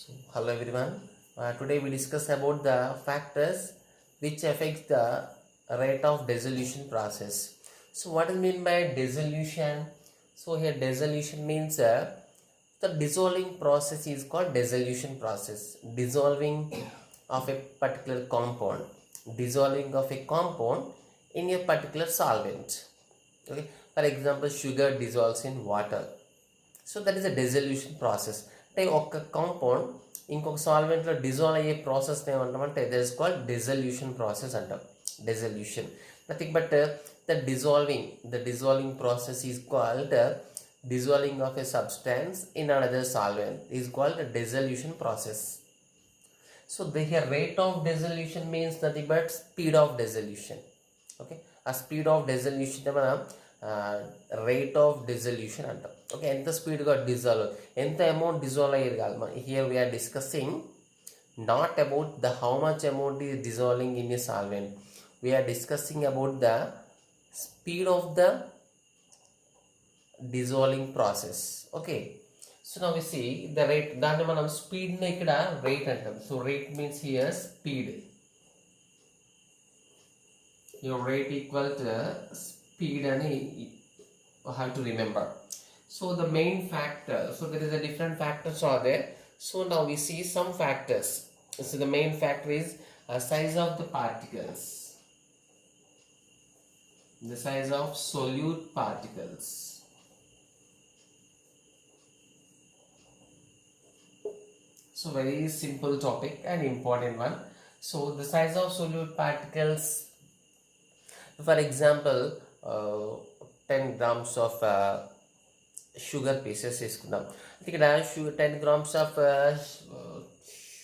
So, hello everyone. Today we discuss about the factors which affects the rate of dissolution process. So, what is mean by dissolution? So, here dissolution means the dissolving process is called dissolution process. Dissolving of a particular compound, dissolving of a compound in a particular solvent. Okay. For example, sugar dissolves in water. So that is a dissolution process. అంటే ఒక compound ఇంకొక సాల్వెంట్లో dissolve అయ్యే ప్రాసెస్ని ఏమంటామంటే that is called dissolution process అంటాం. Dissolution nothing but the dissolving process is called dissolving of a substance in another solvent is called the dissolution process. So the here rate of dissolution means nothing but speed of dissolution. Okay, a speed of dissolution మనం rate of dissolution అంటాం. Okay, ఎంత స్పీడ్గా dissolve, ఎంత amount dissolve అయ్యేది కాదు. Here we are discussing not about the how much amount is dissolving in a solvent, we are discussing about the speed of the dissolving process. Okay, so now we see the rate, దాన్ని మనం స్పీడ్ని ఇక్కడ rate అంటాం. So rate means here speed. Your rate equal to speed and you have to remember. So the main factor, so there is a different factors are there. So now we see some factors. So the main factor is size of the particles, the size of solute particles. So very simple topic and important one. So the size of solute particles, for example 10 grams of sugar pieces తీసుకుందాం. ఇక్కడ 10 grams of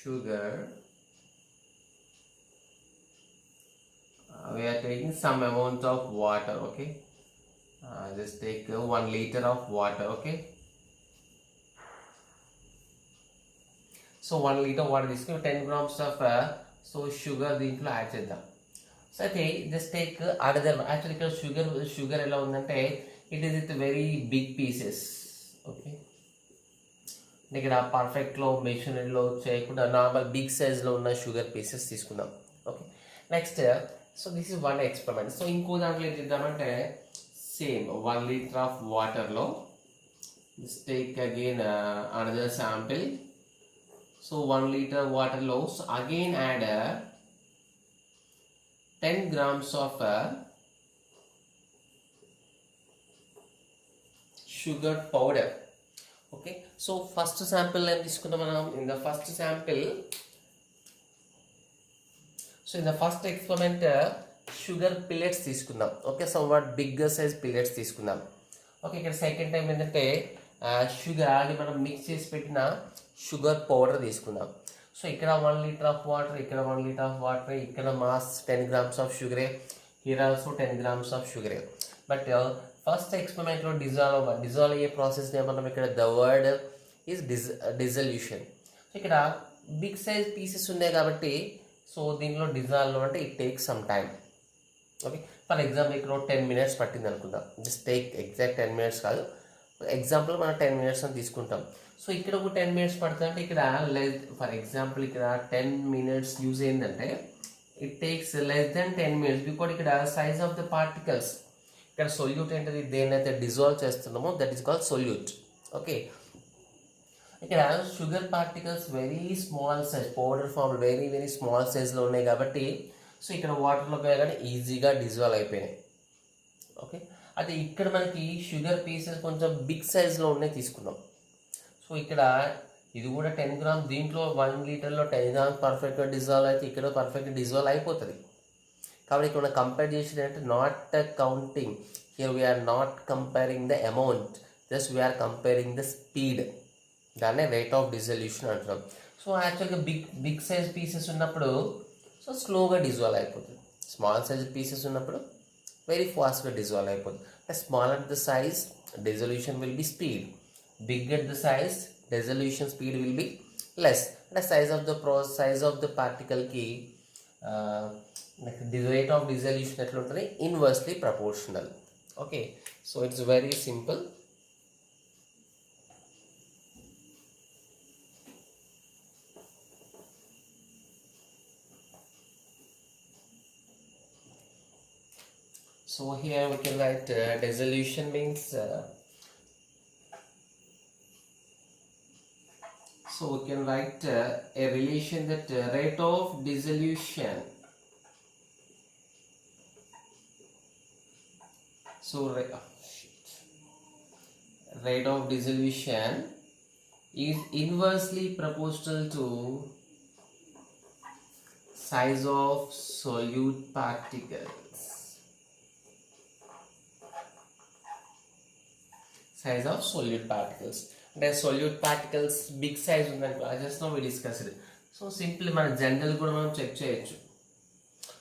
sugar, we are taking some amount of water. Okay, just take 1 liter of water. Okay, so 1 liter water తీసుకుని 10 grams of sugar దీంట్లో add చేద్దాం. So అయితే just take other, actually ఇక్కడ sugar ఎలా ఉందంటే it is with very big pieces. Okay, ఇక్కడ పర్ఫెక్ట్లో మెషినరీలో చేయకుండా నార్మల్ బిగ్ సైజ్లో ఉన్న షుగర్ పీసెస్ తీసుకుందాం. Okay, next so this is one experiment. So ఇంకో దాంట్లో ఏం చేద్దామంటే సేమ్ 1 liter ఆఫ్ వాటర్లో just take again another sample. So 1 liter వాటర్లో again add 10 grams of sugar powder. Okay, so first sample em తీసుకుందాం మనం. In the first sample, so in the first experiment sugar pellets తీసుకుందాం. Okay, somewhat bigger size pellets తీసుకుందాం. Okay, ఇక్కడ second time ఏంటంటే sugar అది మనం mix చేసి పెట్టిన షుగర్ పౌడర్ తీసుకుందాం. సో ఇక్కడ 1 liter ఆఫ్ వాటర్, ఇక్కడ 1 liter ఆఫ్ వాటర్, ఇక్కడ మాస్ 10 grams ఆఫ్ షుగరే, హియర్ ఆల్సో 10 grams ఆఫ్ షుగరే. బట్ ఫస్ట్ ఎక్స్పెరిమెంట్లో డిజాల్వ్ అయ్యే ప్రాసెస్ని ఏమన్నాం ఇక్కడ, the word is dissolution. So ఇక్కడ బిగ్ సైజ్ పీసెస్ ఉన్నాయి కాబట్టి సో దీనిలో డిజాల్వ్ అంటే it take some time. Okay, for example ఇక్కడ 10 minutes పట్టింది అనుకుందాం. జస్ట్ టేక్ ఎగ్జాక్ట్ 10 minutes కాదు, ఎగ్జాంపుల్ మనం 10 minutes అని తీసుకుంటాం. సో ఇక్కడ ఒక 10 minutes పడుతుంది అంటే ఇక్కడ ఫర్ ఎగ్జాంపుల్ ఇక్కడ 10 minutes యూజ్ అయిందంటే it takes less than 10 minutes, because ఇక్కడ సైజ్ ఆఫ్ ద పార్టికల్స్, ఇక్కడ సొల్యూట్ ఏంటది, దేన్నైతే డిజాల్వ్ చేస్తున్నామో that is called solute. Okay, ఇక్కడ sugar particles very small size, powder form very very small సైజ్లో ఉన్నాయి కాబట్టి సో ఇక్కడ వాటర్లో పోయగానే ఈజీగా డిజాల్వ్ అయిపోయినాయి. ఓకే, అయితే ఇక్కడ మనకి షుగర్ పీసెస్ కొంచెం బిగ్ సైజ్లో ఉన్నాయి తీసుకున్నాం. సో ఇక్కడ ఇది కూడా 10 grams, దీంట్లో 1 literలో 10 grams పర్ఫెక్ట్గా డిజాల్వ్ అయితే ఇక్కడ పర్ఫెక్ట్గా డిజాల్వ్ అయిపోతుంది. కాబట్టి ఇక్కడ కంపేర్ చేసేది అంటే not counting, here we are not comparing the amount, just we are comparing the speed. దాన్నే రేట్ ఆఫ్ డిజల్యూషన్ అంటున్నాం. సో యాక్చువల్గా బిగ్ సైజ్ పీసెస్ ఉన్నప్పుడు సో స్లోగా డిజాల్వ్ అయిపోతుంది, స్మాల్ సైజ్ పీసెస్ ఉన్నప్పుడు వెరీ ఫాస్ట్గా డిజాల్వ్ అయిపోతుంది. Smaller the size dissolution will be speed, bigger the size dissolution speed will be less. The size of the particle ki the rate of dissolution eట్లా ఉంటుంది, inversely proportional. Okay, so it's very simple. So here we can write dissolution means so we can write a relation that rate of dissolution. So rate of dissolution is inversely proportional to size of solute particles. Size of solute particles. అంటే solute particles big size ఉందనుకో, just no we discussed. So simple మన general కూడా మనం check చేయొచ్చు.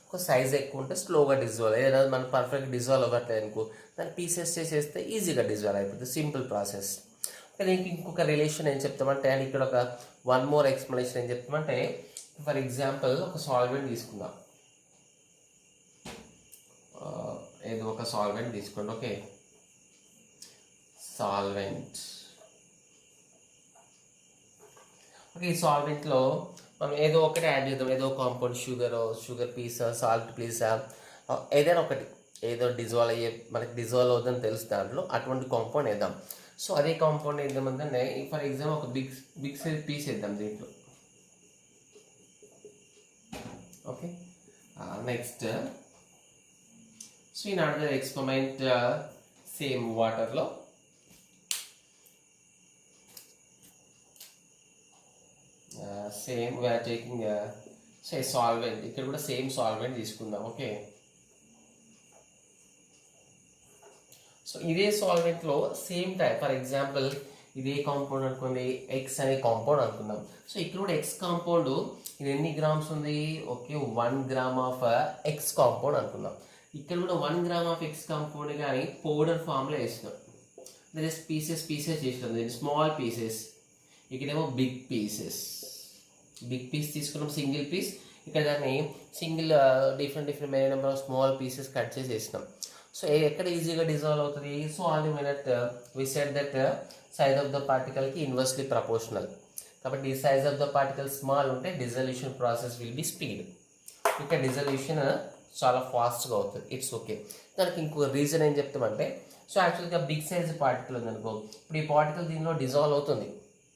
ఒక size ఎక్కువ ఉంటే స్లోగా డిజాల్వ్, ఏదైనా మనం పర్ఫెక్ట్ డిజాల్వ్ అవ్వట్లేదు అనుకో, దాన్ని పీసెస్ చేసేస్తే ఈజీగా డిజాల్వ్ అయిపోతుంది. Simple process. దీనికి ఇంకొక రిలేషన్ ఏం చెప్తామంటే, అండ్ ఇక్కడ ఒక వన్ మోర్ ఎక్స్ప్లెనేషన్ ఏం చెప్తామంటే, ఫర్ ఎగ్జాంపుల్ ఒక సాల్వెంట్ తీసుకుందాం. ఏదో ఒక సాల్వెంట్ తీసుకోండి. Okay, solvent. ఓకే, ఈ సాల్వెంట్లో మనం ఏదో ఒకటి యాడ్ చేద్దాం. ఏదో compound, sugar Pisa, salt Pisa, ఏదైనా ఒకటి, ఏదో డిజాల్వ్ అయ్యే, మనకి డిజాల్వ్ అవుతుందని తెలుసు దాంట్లో, అటువంటి కాంపౌండ్ వేద్దాం. సో అదే కాంపౌండ్ వేద్దామంటే, ఫర్ ఎగ్జాంపుల్ ఒక బిగ్ సైజ్ పీస్ వేద్దాం దీంట్లో. Okay, next. So in another experiment, same వాటర్లో సేమ్ వీఆర్ టేకింగ్ సాల్వెంట్. ఇక్కడ కూడా సేమ్ సాల్వెంట్ తీసుకుందాం. ఓకే, సో ఇదే సాల్వెంట్లో సేమ్ టైప్, ఫర్ ఎగ్జాంపుల్ ఇదే కాంపౌండ్ అనుకోండి, ఎక్స్ అనే కాంపౌండ్ అనుకుందాం. సో ఇక్కడ కూడా ఎక్స్ కాంపౌండ్, ఇది ఎన్ని గ్రామ్స్ ఉంది? Okay, 1 gram of X compound అనుకుందాం. ఇక్కడ కూడా 1 గ్రామ్ ఆఫ్ ఎక్స్ కాంపౌండ్ కానీ పౌడర్ ఫామ్లో వేసినాం. జస్ట్ పీసెస్ చేసినాం, దీన్ని స్మాల్ పీసెస్. ఇక్కడేమో బిగ్ పీస్ తీసుకున్నాం, సింగిల్ పీస్. ఇక్కడ దాన్ని single different many number of small pieces cut చేసి వేసినాం. సో ఎక్కడ ఈజీగా డిజాల్వ్ అవుతుంది? So on minute we said that size of the పార్టికల్కి ఇన్వర్స్లీ ప్రపోర్షనల్. కాబట్టి ఈ size of the particle small ఉంటే dissolution process will be speed. ఇక్కడ డిజల్యూషన్ చాలా ఫాస్ట్గా అవుతుంది. It's okay. దానికి ఇంకో రీజన్ ఏం చెప్తామంటే, సో యాక్చువల్గా బిగ్ సైజ్ పార్టికల్ ఉందనుకో, ఇప్పుడు ఈ పార్టికల్ దీనిలో డిజాల్వ్ అవుతుంది.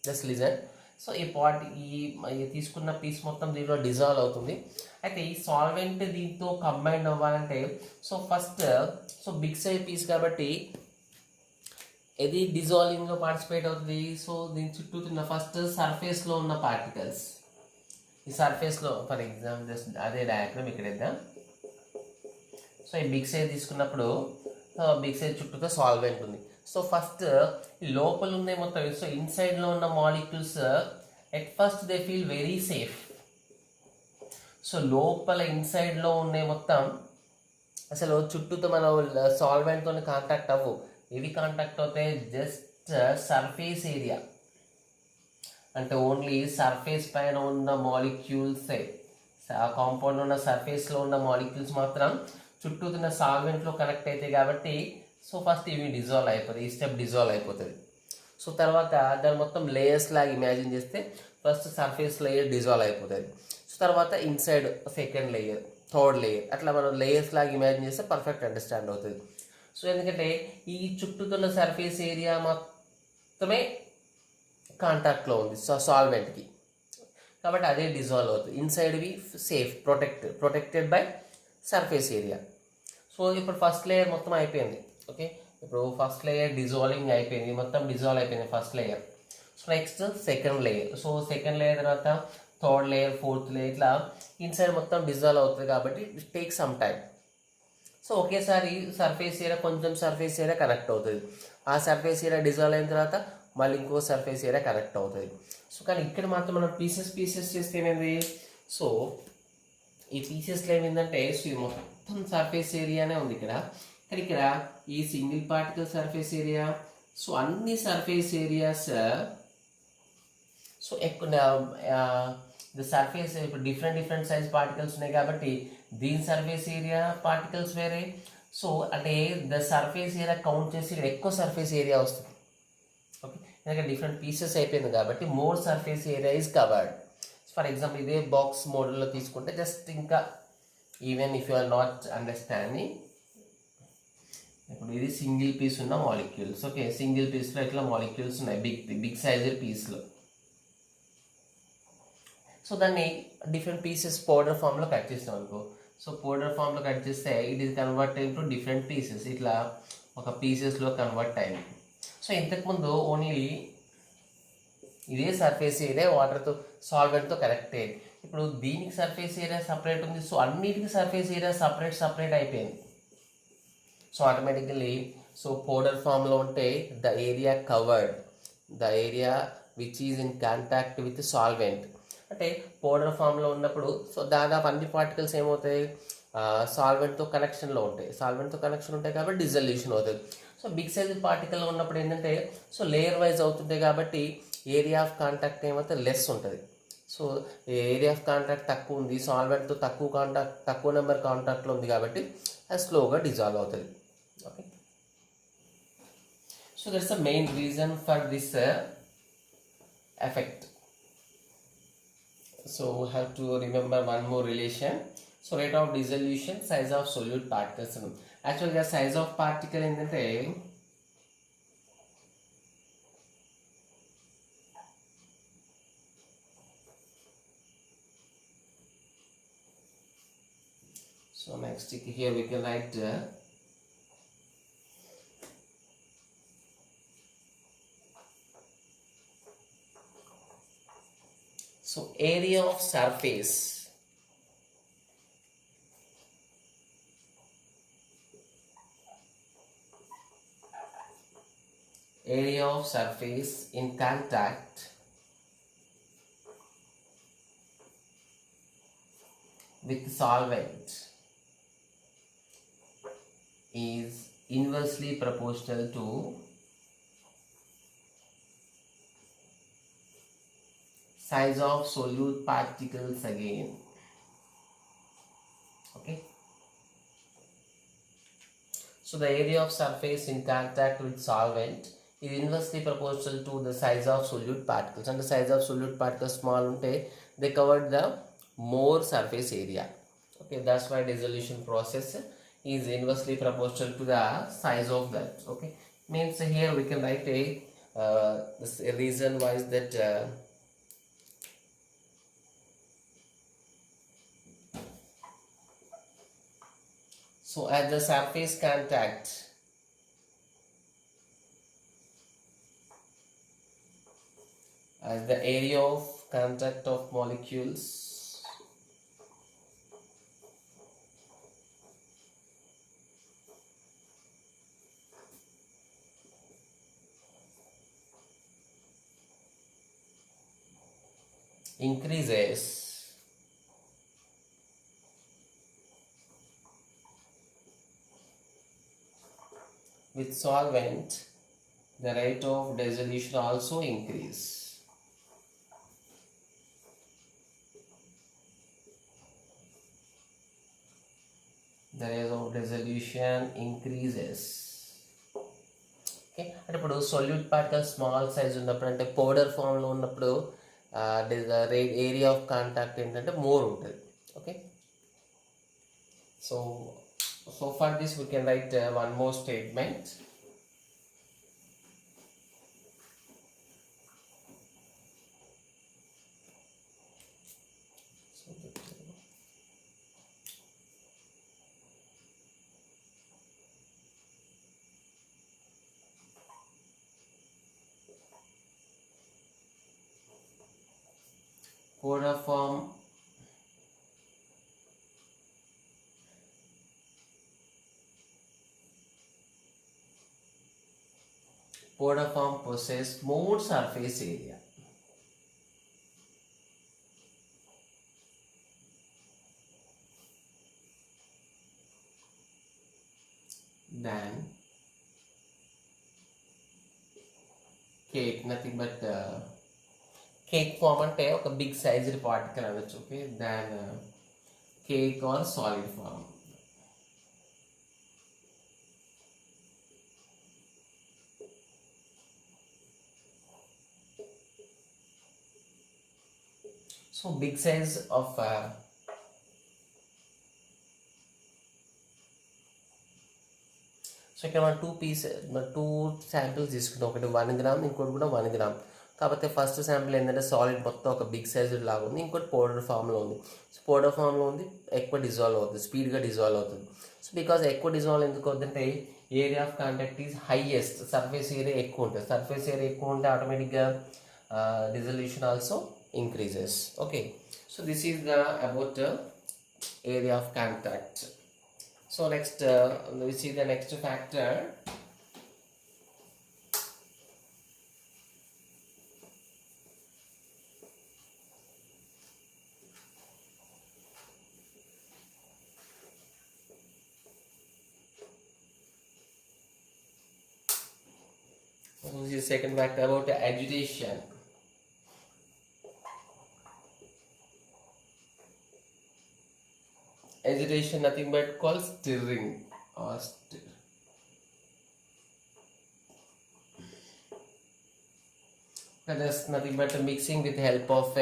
Just listen. సో ఈ తీసుకున్న పీస్ మొత్తం దీనిలో డిజాల్వ్ అవుతుంది. అయితే ఈ సాల్వెంట్ దీంతో కంబైన్ అవ్వాలంటే, so first big size piece కాబట్టి ఇది డిజాల్వింగ్లో పార్టిసిపేట్ అవుతుంది. సో దీని చుట్టూ ఉన్న ఫస్ట్ సర్ఫేస్లో ఉన్న పార్టికల్స్, ఈ సర్ఫేస్లో ఫర్ ఎగ్జాంపుల్ జస్ట్ అదే డయాగ్రామ్ ఇక్కడ ఇద్దాం. సో ఈ బిగ్ సైజ్ తీసుకున్నప్పుడు బిగ్ సైజ్ చుట్టూతో సాల్వెంట్ ఉంది. సో ఫస్ట్ లోపల ఉన్నాయి మొత్తం. సో ఇన్సైడ్లో ఉన్న molecules at first they feel very safe. So లోపల ఇన్సైడ్లో ఉన్నాయి మొత్తం అసలు చుట్టూతో మన సాల్వెంట్తో కాంటాక్ట్ అవ్వు. ఇవి కాంటాక్ట్ అవుతాయి జస్ట్ సర్ఫేస్ ఏరియా, అంటే ఓన్లీ సర్ఫేస్ పైన ఉన్న మాలిక్యూల్సే, కాంపౌండ్ ఉన్న సర్ఫేస్లో ఉన్న మాలిక్యూల్స్ మాత్రం చుట్టూతున్న సాల్వెంట్లో కనెక్ట్ అవుతాయి. కాబట్టి సో ఫస్ట్ ఇవి డిజాల్వ్ అయిపోతాయి, ఈ స్టెప్ డిజాల్వ్ అయిపోతుంది. సో తర్వాత దాని మొత్తం లేయర్స్ లాగా ఇమాజిన్ చేస్తే ఫస్ట్ సర్ఫేస్ లేయర్ డిజాల్వ్ అయిపోతుంది. సో తర్వాత inside second layer, third layer, అట్లా మనం లేయర్స్ లాగా ఇమాజిన్ చేస్తే పర్ఫెక్ట్ అండర్స్టాండ్ అవుతుంది. సో ఎందుకంటే ఈ చుట్టూతున్న సర్ఫేస్ ఏరియా మొత్తమే కాంటాక్ట్లో ఉంది సాల్వెంట్కి, కాబట్టి అదే డిజాల్వ్ అవుతుంది. Inside we safe, protected by surface area. So ఇప్పుడు ఫస్ట్ లేయర్ మొత్తం అయిపోయింది. ఓకే, ఇప్పుడు ఫస్ట్ లేయర్ డిజాల్వింగ్ అయిపోయింది, మొత్తం డిజాల్వ్ అయిపోయింది first layer. So next second layer. So second layer తర్వాత థర్డ్ లేయర్, ఫోర్త్ లేయర్, ఇట్లా ఇన్సైడ్ మొత్తం డిజాల్వ్ అవుతుంది. కాబట్టి it take some time. So ఒకేసారి సర్ఫేస్ ఏరియా, కొంచెం సర్ఫేస్ ఏరియా కనెక్ట్ అవుతుంది. ఆ సర్ఫేస్ ఏరియా డిజాల్వ్ అయిన తర్వాత మళ్ళీ ఇంకో సర్ఫేస్ ఏరియా కనెక్ట్ అవుతుంది. సో కానీ ఇక్కడ మాత్రం మనం పీసెస్ చేస్తే ఏమైంది? సో ఈ పీసెస్లో ఏమైందంటే, సో ఇది మొత్తం సర్ఫేస్ ఏరియానే ఉంది ఇక్కడ. కానీ ఇక్కడ ఈ single particle surface area, so అన్ని surface areas, so the surface ఇప్పుడు డిఫరెంట్ సైజ్ పార్టికల్స్ ఉన్నాయి కాబట్టి దీని సర్ఫేస్ ఏరియా పార్టికల్స్ వేరే. సో అంటే ద సర్ఫేస్ ఏరియా కౌంట్ చేసి ఇక్కడ ఎక్కువ సర్ఫేస్ ఏరియా వస్తుంది. ఓకే, ఎందుకంటే డిఫరెంట్ పీసెస్ అయిపోయింది కాబట్టి more surface area is covered. For example ఇదే బాక్స్ మోడల్లో తీసుకుంటే జస్ట్ ఇంకా even if you are not understanding, ఇప్పుడు ఇది సింగిల్ పీస్ ఉన్న మాలిక్యూల్స్. ఓకే, సింగిల్ పీస్లో ఇట్లా మాలిక్యూల్స్ ఉన్నాయి, బిగ్ సైజ్ పీస్లో. సో దాన్ని డిఫరెంట్ పీసెస్ పౌడర్ ఫామ్లో కట్ చేస్తాం అనుకో. సో పౌడర్ ఫామ్లో కట్ చేస్తే it is convert to different pieces, ఇట్లా ఒక పీసెస్లో కన్వర్ట్ అయింది. సో ఇంతకుముందు ఓన్లీ ఇదే సర్ఫేస్ ఏరియా వాటర్తో సాల్వెంట్తో కరెక్ట్ అయ్యింది. ఇప్పుడు దీనికి సర్ఫేస్ ఏరియా సపరేట్ ఉంది. సో అన్నిటికీ సర్ఫేస్ ఏరియా సపరేట్ అయిపోయింది. సో ఆటోమేటికలీ సో పౌడర్ ఫామ్లో ఉంటే the area covered, the area which is in contact with solvent. అంటే పౌడర్ ఫామ్లో ఉన్నప్పుడు సో దాదాపు అన్ని పార్టికల్స్ ఏమవుతాయి, సాల్వెంట్తో కనెక్షన్లో ఉంటాయి. సాల్వెంట్తో కనెక్షన్ ఉంటాయి కాబట్టి డిజల్యూషన్ అవుతుంది. సో బిగ్ సైజ్ పార్టికల్ ఉన్నప్పుడు ఏంటంటే సో లేయర్ వైజ్ అవుతుంటాయి కాబట్టి ఏరియా ఆఫ్ కాంటాక్ట్ ఏమైతే లెస్ ఉంటుంది. సో ఏరియా ఆఫ్ కాంటాక్ట్ తక్కువ ఉంది, సాల్వెంట్తో తక్కువ నెంబర్ కాంటాక్ట్లో ఉంది కాబట్టి అది స్లోగా డిజాల్వ్ అవుతుంది. Okay, so that's the main reason for this effect. So we have to remember one more relation. So rate of dissolution, size of solute particles. Actually the size of particle ఏంటంటే so next here we can write so area of surface, area of surface in contact with solvent is inversely proportional to size of solute particles again. Okay, so the area of surface in contact with solvent is inversely proportional to the size of solute particles, and the size of solute particles small unte they covered the more surface area. Okay, that's why dissolution process is inversely proportional to the size of that. Okay, means here we can write a reason why is that so at the surface contact as the area of contact of molecules increases, with solvent the rate of dissolution also increase. The rate of dissolution increases. Okay, అంటే ఇప్పుడు solute particle small size ఉన్నప్పుడు అంటే powder ఫామ్లో ఉన్నప్పుడు area of contact ఏంటంటే more ఉంటుంది. Okay, so for this we can write one more statement. Powder form possess more surface area than cake. Nothing but cake form అంటే ఒక big size particle అనొచ్చు. Okay, దాన్ cake or solid form. So big size of so ఇక్కడ మనం two samples తీసుకున్నాం, ఒకటి 1 gram, ఇంకోటి కూడా 1 గ్రామ్. కాకపోతే ఫస్ట్ శాంపిల్ ఏంటంటే సాలిడ్ మొత్తం ఒక బిగ్ సైజ్ లాగా ఉంది, ఇంకోటి పౌడర్ ఫామ్లో ఉంది. సో పౌడర్ ఫామ్లో ఉంది, ఎక్కువ డిజాల్వ్ అవుతుంది, స్పీడ్గా డిజాల్వ్ అవుతుంది. సో బికాజ్ ఎక్కువ డిజాల్వ్ ఎందుకు అవుతుందంటే area of contact is highest, surface area ఎక్కువ ఉంటుంది. సర్ఫేస్ ఏరియా ఎక్కువ ఉంటే ఆటోమేటిక్గా dissolution also increases. Okay, so this is the about area of contact. So next we see the next factor. This is second factor about agitation. Agitation nothing but called stirring or stir. That is nothing but mixing with help of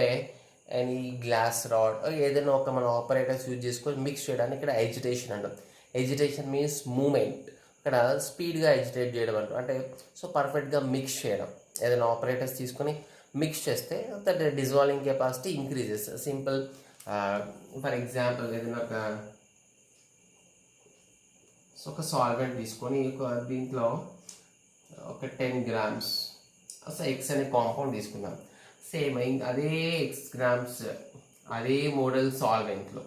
any glass rod or ఏదైనా ఒక మన operators use చేసుకొని mix చేయడానికి ఇక్కడ agitation అంటాం. Agitation means moment, ఇక్కడ స్పీడ్గా agitate చేయడం అంటాం. అంటే సో పర్ఫెక్ట్గా మిక్స్ చేయడం, ఏదైనా ఆపరేటర్స్ తీసుకొని మిక్స్ చేస్తే that dissolving capacity increases. Simple for example ఏదైనా ఒక సాల్వెంట్ తీసుకొని దీంట్లో ఒక 10 grams అసలు ఎక్స్ అనే కాంపౌండ్ తీసుకుందాం. సేమ్ అదే ఎక్స్ గ్రామ్స్ అదే మోడల్ సాల్వెంట్లో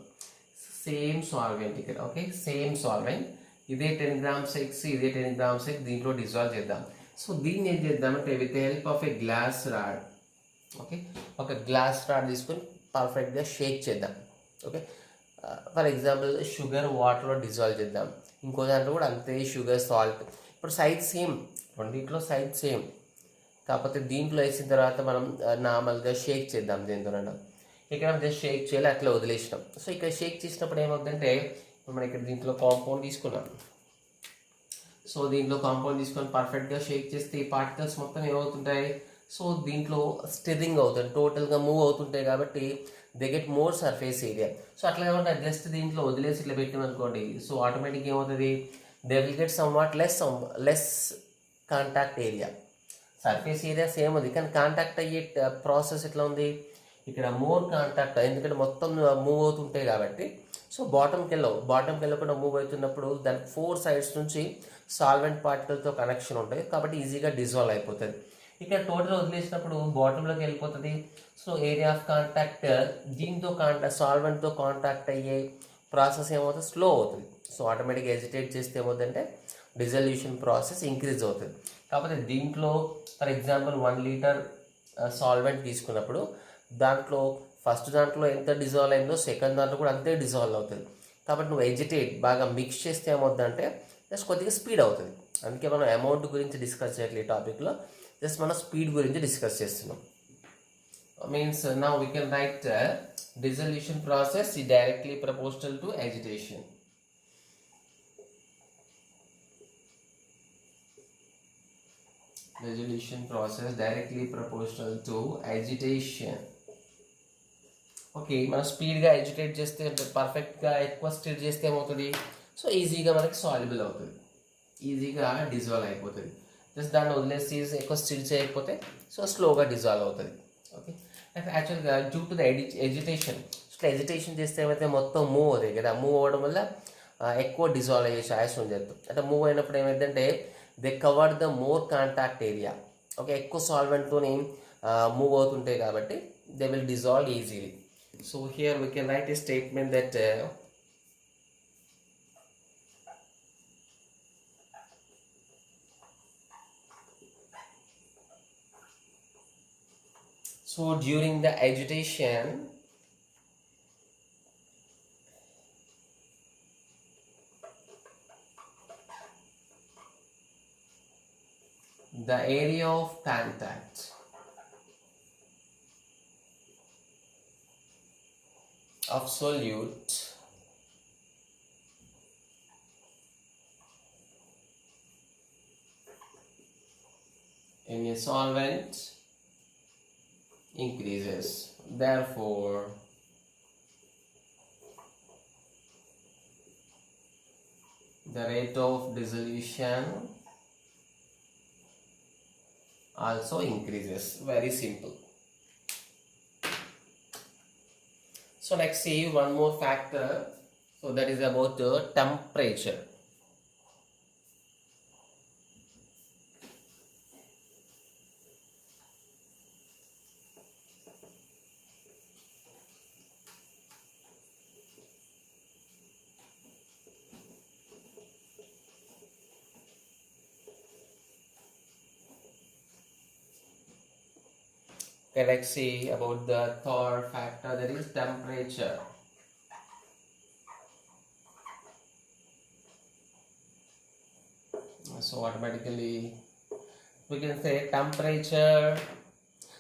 సేమ్ సాల్వెంట్ ఇక్కడ. ఓకే, సేమ్ సాల్వెంట్, ఇదే 10 grams ఎక్స్, ఇదే 10 grams ఎక్స్ దీంట్లో డిజాల్వ్ చేద్దాం. సో దీన్ని ఏం చేద్దామంటే with help of A glass rod, okay, ఒక గ్లాస్ రాడ్ తీసుకొని పర్ఫెక్ట్గా షేక్ చేద్దాం. ఓకే, ఫర్ ఎగ్జాంపుల్ షుగర్ వాటర్లో డిజాల్వ్ చేద్దాం, ఇంకో దాంట్లో కూడా అంతే షుగర్ సాల్ట్. ఇప్పుడు సైజ్ సేమ్, రెండింటిలో సైజ్ సేమ్, కాకపోతే దీంట్లో వేసిన తర్వాత మనం నార్మల్గా షేక్ చేద్దాం. దీంతోనన్నా ఇక్కడ జస్ట్ షేక్ చేయాలి, అట్లా వదిలేసినాం. సో ఇక్కడ షేక్ చేసినప్పుడు ఏమవుతుందంటే ఇప్పుడు మనం ఇక్కడ దీంట్లో కాంపౌండ్ తీసుకున్నాం. సో దీంట్లో కాంపౌండ్ తీసుకొని పర్ఫెక్ట్గా షేక్ చేస్తే ఈ పార్టికల్స్ మొత్తం ఏమవుతుంటాయి, సో దీంట్లో స్టిరింగ్ అవుతుంది, టోటల్గా మూవ్ అవుతుంటాయి కాబట్టి they get more surface area. So అట్లా కాకుండా జస్ట్ దీంట్లో వదిలేసి ఇట్లా పెట్టామనుకోండి, సో ఆటోమేటిక్గా ఏమవుతుంది, they will get some what less contact area. Surface area same ఉంది కానీ కాంటాక్ట్ అయ్యే ప్రాసెస్ ఎట్లా ఉంది, ఇక్కడ మోర్ కాంటాక్ట్, ఎందుకంటే మొత్తం మూవ్ అవుతుంటాయి కాబట్టి. సో బాటంకి వెళ్ళకుండా మూవ్ అవుతున్నప్పుడు దానికి 4 sides నుంచి సాల్వెంట్ పార్టికల్తో కనెక్షన్ ఉంటాయి కాబట్టి ఈజీగా డిజాల్వ్ అయిపోతుంది. ఇక్కడ టోటల్ వదిలేసినప్పుడు బాటంలోకి వెళ్ళిపోతుంది. సో ఏరియా ఆఫ్ కాంటాక్ట్ దీంతో సాల్వెంట్తో కాంటాక్ట్ అయ్యే ప్రాసెస్ ఏమవుతుంది, స్లో అవుతుంది. సో ఆటోమేటిక్గా ఎజిటేట్ చేస్తే ఏమవుతుందంటే డిజల్యూషన్ ప్రాసెస్ ఇంక్రీజ్ అవుతుంది. కాకపోతే దీంట్లో ఫర్ ఎగ్జాంపుల్ 1 liter సాల్వెంట్ తీసుకున్నప్పుడు దాంట్లో ఫస్ట్ దాంట్లో ఎంత డిజాల్వ్ అయిందో సెకండ్ దాంట్లో కూడా అంతే డిజాల్వ్ అవుతుంది. కాబట్టి నువ్వు ఎజిటేట్ బాగా మిక్స్ చేస్తే ఏమవుతుందంటే జస్ట్ కొద్దిగా స్పీడ్ అవుతుంది. అందుకే మనం అమౌంట్ గురించి డిస్కస్ చేయట్లేదు ఈ టాపిక్లో, జస్ట్ మనం స్పీడ్ గురించి డిస్కస్ చేస్తున్నాం. Means now we can write dissolution process is directly proportional to agitation. Dissolution process directly proportional to agitation. Okay, మనం స్పీడ్గా ఎజిటేట్ చేస్తే పర్ఫెక్ట్గా ఎక్కువ స్టిర్ చేస్తే ఏమవుతుంది, సో ఈజీగా మనకి సాల్యుబుల్ అవుతుంది, ఈజీగా డిజాల్వ్ అయిపోతుంది. జస్ట్ దాన్ని వదిలేసి ఎక్కువ స్టిర్ చేయకపోతే సో స్లోగా డిజాల్వ్ అవుతుంది. ఓకే, యాక్చువల్గా డ్యూ టు ద ఎజిటేషన్, ఇట్లా ఎజిటేషన్ చేస్తే ఏమైతే మొత్తం మూవ్ అవుతాయి కదా, మూవ్ అవ్వడం వల్ల ఎక్కువ డిజాల్వ్ అయ్యే ఛాయిస్ ఉంది. అంటే మూవ్ అయినప్పుడు ఏమైందంటే they cover the more contact area. Okay, ఎక్కువ సాల్వెంట్తో మూవ్ అవుతుంటాయి కాబట్టి they will dissolve easily. So here we can write a statement that so during the agitation the area of contact of solute in a solvent increases. Therefore, the rate of dissolution also increases. Very simple. So next see one more factor. So that is about temperature. Okay, let's see about the third factor, that is temperature. So automatically we can say temperature,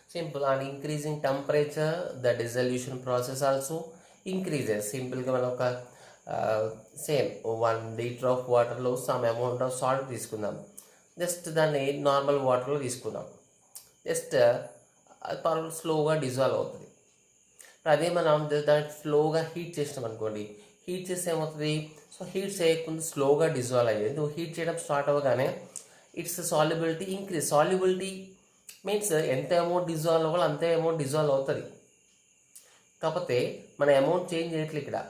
simple, and increasing temperature the dissolution process also increases. Simple గా మనం ఒక same 1 litre of వాటర్లో some amount of salt తీసుకుందాం, just దాన్ని normal వాటర్లో తీసుకుందాం, just అది స్లోగా డిజాల్వ్ అవుతుంది. అదే మనం దాన్ని స్లోగా హీట్ చేసినాం అనుకోండి, హీట్ చేస్తే ఏమవుతుంది, సో హీట్ చేయకుండా స్లోగా డిజాల్వ్ అయ్యేది. నువ్వు హీట్ చేయడం స్టార్ట్ అవ్వగానే it's solubility increase. Solubility means ఎంత అమౌంట్ డిజాల్వ్ అవ్వాలో అంతే అమౌంట్ డిజాల్వ్ అవుతుంది, కాకపోతే మన అమౌంట్ చేంజ్ చేయట్లేదు ఇక్కడ.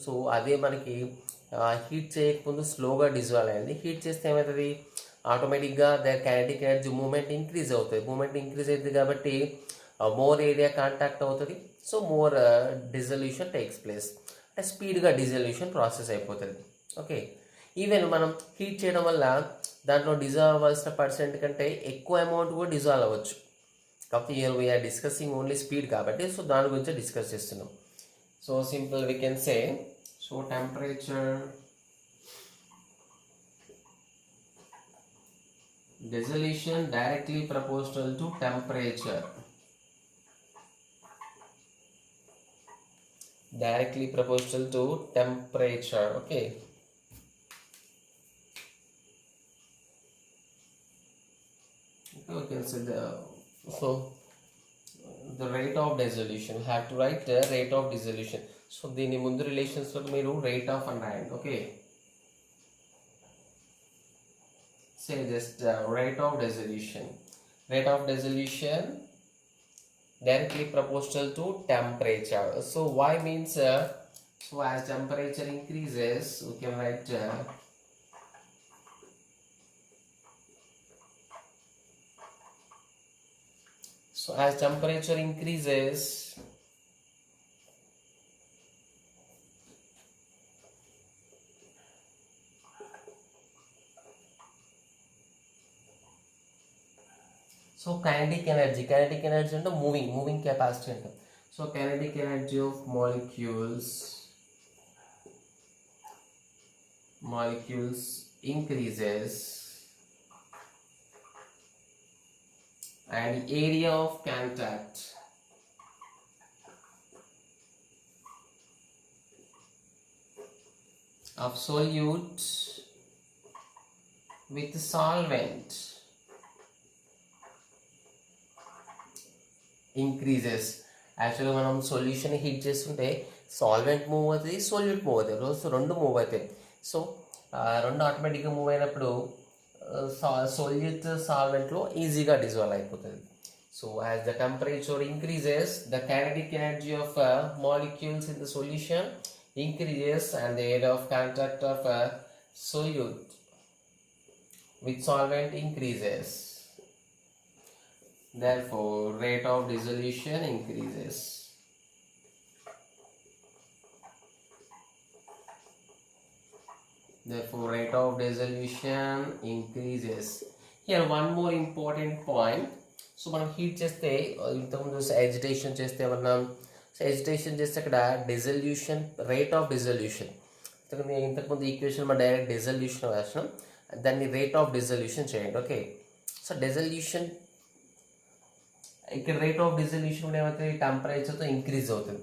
సో అదే మనకి హీట్ చేయకముందు స్లోగా డిజాల్వ్ అయింది, హీట్ చేస్తే ఏమవుతుంది, ఆటోమేటిక్గా the kinetic energy movement increase అవుతుంది. మూమెంట్ ఇంక్రీజ్ అవుతుంది కాబట్టి మోర్ ఏరియా కాంటాక్ట్ అవుతుంది, so more dissolution takes place, అంటే స్పీడ్గా డిజల్యూషన్ ప్రాసెస్ అయిపోతుంది. ఓకే, ఈవెన్ మనం హీట్ చేయడం వల్ల దాంట్లో డిజాల్వ్ అవ్వాల్సిన పర్సెంట్ కంటే ఎక్కువ అమౌంట్ కూడా డిజాల్వ్ అవ్వచ్చు. కాకపోతే here we are discussing only speed కాబట్టి సో దాని గురించి డిస్కస్ చేస్తున్నాం. So simple we can say, so temperature dissolution directly proportional to temperature. Directly proportional to temperature. Okay. Okay, so the rate of dissolution, you have to write the rate of dissolution. So దీని ముందు relations లో మీరు rate of అని రాయండి. Okay, say just rate of dissolution. Rate of dissolution directly proportional to temperature. So y means so as temperature increases we can write so as temperature increases so kinetic energy అంటే moving capacity అంటాం. So kinetic energy of molecules increases and area of contact of solute with solvent increases. యాక్చువల్గా మనం solution heat చేస్తుంటే solvent move అవుతుంది, solute move అవుతుంది, so రెండు move అవుతాయి. So రెండు ఆటోమేటిక్గా మూవ్ అయినప్పుడు సొల్యూట్ సాల్వెంట్లో ఈజీగా డిజాల్వ్ అయిపోతుంది. So as the temperature increases the kinetic energy of molecules in the solution increases and the area of contact of a solute with solvent increases. Therefore, rate of dissolution increases. Therefore, rate of dissolution increases. Here, one more important point. So, మనం heat చేస్తే ఇంతకుముందు agitation చేస్తే ఏమన్నా agitation చేస్తే అక్కడ dissolution, rate of dissolution, ఇంతకుముందు equation మనం direct dissolution వేసినాం, దాన్ని రేట్ ఆఫ్ డిజల్యూషన్ చేయండి. ఓకే, సో డిజల్యూషన్ ఇక్కడ రేట్ ఆఫ్ డిజల్యూషన్ కూడా ఏమవుతుంది, టెంపరేచర్తో ఇంక్రీజ్ అవుతుంది.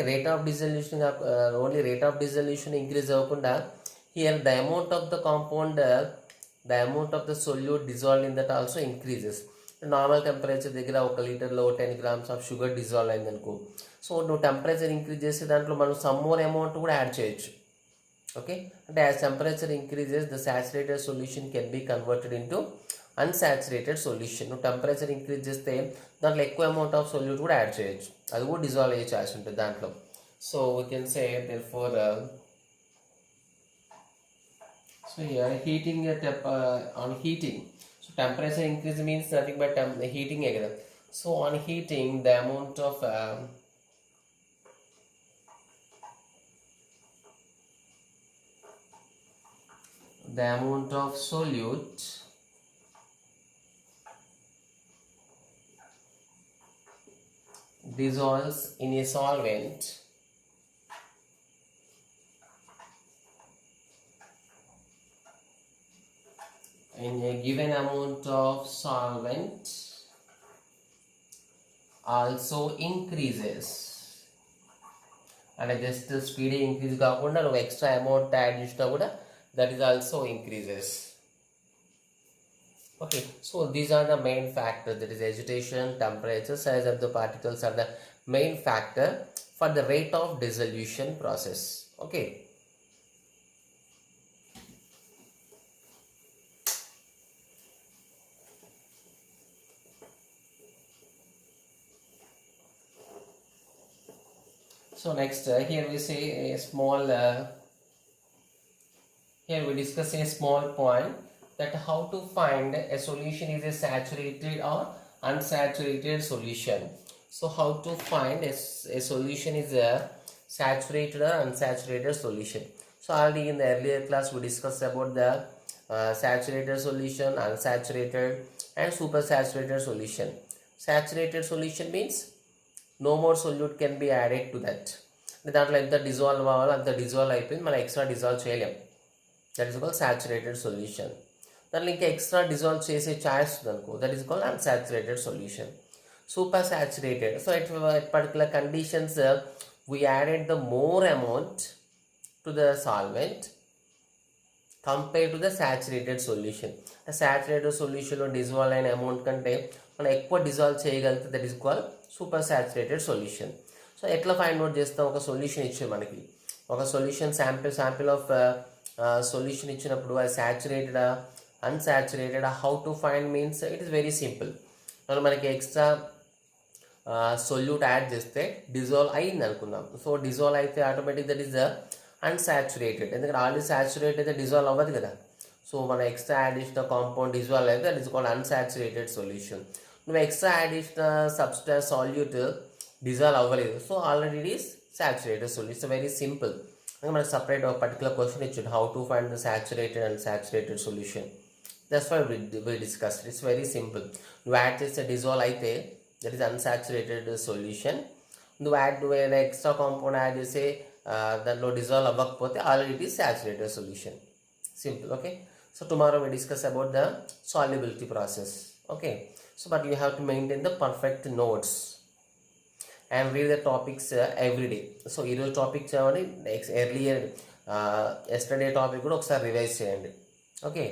Rate of dissolution only rate of dissolution increase అవ్వకుండా here the amount of the compound, the amount of the solute dissolve in that also increases. Normal temperature దగ్గర 1 లీటర్లో 10 grams of sugar dissolve అయింది అనుకో, so నువ్వు temperature increase చేస్తే దాంట్లో మనం some more amount కూడా add చేయొచ్చు. Okay, and as temperature increases, the saturated solution can be converted into unsaturated solution. Temperature increase చేస్తే దాంట్లో ఎక్కువ అమౌంట్ ఆఫ్ సొల్యూట్ కూడా యాడ్ చేయొచ్చు, అది కూడా డిజాల్వ్ అయ్యే ఛాన్స్ ఉంటుంది దాంట్లో. So we can say therefore so here heating on heating, so temperature increase means nothing but heating again. So on heating, the amount of solute dissolves in a solvent in a given amount of solvent also increases. And just speed increase కాకుండా నువ్వు extra amount add చేసినా కూడా that is also increases. Okay, so these are the main factors, that is agitation, temperature, size of the particles are the main factor for the rate of dissolution process. Okay, so next here we say a small here we discuss a small point, that how to find a solution is a saturated or unsaturated solution. So how to find a solution is a saturated or unsaturated solution. So already in the earlier class we discussed about the saturated solution, unsaturated and supersaturated solution. Saturated solution means no more solute can be added to that. దాంట్లో ఎంత dissolve అవ్వాలో అంత dissolve అయిపోయింది, మనం extra dissolve చేయలేం. That is called saturated solution. దాంట్లో ఇంకా extra dissolve చేసే ఛాయిస్ ఉంది అనుకో, that is called unsaturated solution. Super saturated, so at particular conditions we added the more amount to the solvent compared to the saturated solution. The saturated solution లో dissolve అయిన amount కంటే మనం ఎక్కువ dissolve చేయగలిగితే that is called super saturated solution. So ఎట్లా find out చేస్తాం, ఒక solution ఇచ్చే మనకి ఒక సొల్యూషన్ శాంపిల్ ఆఫ్ సొల్యూషన్ ఇచ్చినప్పుడు అది సాచురేటెడా అన్సాచురేటెడా, how to find means it is very simple. మనం మనకి ఎక్స్ట్రా సొల్యూట్ యాడ్ చేస్తే డిజాల్వ్ అయింది అనుకుందాం. సో డిజాల్వ్ అయితే ఆటోమేటిక్ దట్ ఈస్ అన్సాచురేటెడ్, ఎందుకంటే ఆల్రెడీ సాచురేట్ అయితే డిజాల్వ్ అవ్వదు కదా. సో మన ఎక్స్ట్రా యాడ్ చేసిన కాంపౌండ్ డిజాల్వ్ అయితే that is called unsaturated solution. నువ్వు ఎక్స్ట్రా యాడ్ చేసిన సబ్స్టాన్స్ సాల్యూట్ డిజాల్వ్ అవ్వలేదు, so already it is saturated solution. Very simple. మనకు సపరేట్ ఒక పర్టికులర్ క్వశ్చన్ ఇచ్చాడు, how to find the saturated and saturated solution. That's why we discuss. It's very simple. నువ్వు add చేస్తే డిజాల్వ్ అయితే that is unsaturated solution. నువ్వు extra compound add చేసి దాంట్లో డిజాల్వ్ అవ్వకపోతే already it is saturated solution. Simple. Okay, so tomorrow we discuss about the solubility process. Okay, so but you have to maintain the perfect notes and read the topics every day. So ఈరోజు topic చదవండి, next earlier yesterday topic కూడా ఒకసారి revise చేయండి. Okay.